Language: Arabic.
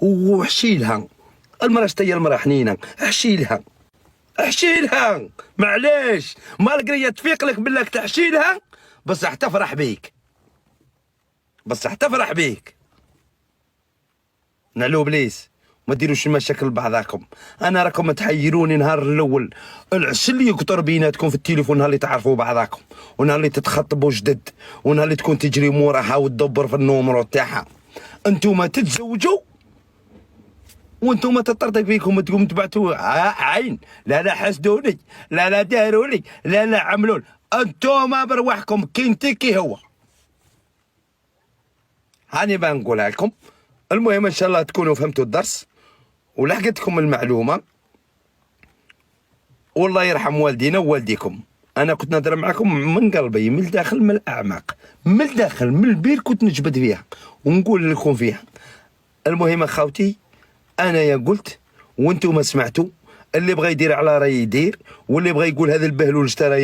وحشي لها المراه، شتي المراه حنينه، حشي لها احشي لها، معليش مالقريه تفيق لك بالله تحشي لها، بصح تفرح بيك، بصح تفرح بيك. نعلو بليس ما ديروش المشاكل لبعضاكم. انا راكم تحيروني نهار الاول، العسل يقطر بيناتكم في التليفون نهار اللي تعرفوا بعضاكم، ونهار اللي تتخطبوا جدد، ونهار اللي تكون تجري موراها وتدبر في النومرو تاعها. انتوما تتزوجوا وانتم تطردق فيكم تقوم تبعتوا عين، لا لا حسدوني، لا لا داروني، لا لا عملون. انتم برواحكم كي كي هو. هاني بنقولها لكم. المهم ان شاء الله تكونوا فهمتوا الدرس ولحقتكم المعلومه. والله يرحم والدينا ووالديكم. انا كنت نهضر معكم من قلبي، من الداخل، من الاعماق، من الداخل، من البير كنت نجبد فيها ونقول لكم فيها. المهم اخوتي، انا يا قلت وانتم سمعتوا، اللي بغى يدير على راي يدير، واللي بغى يقول هذا البهلول اشترى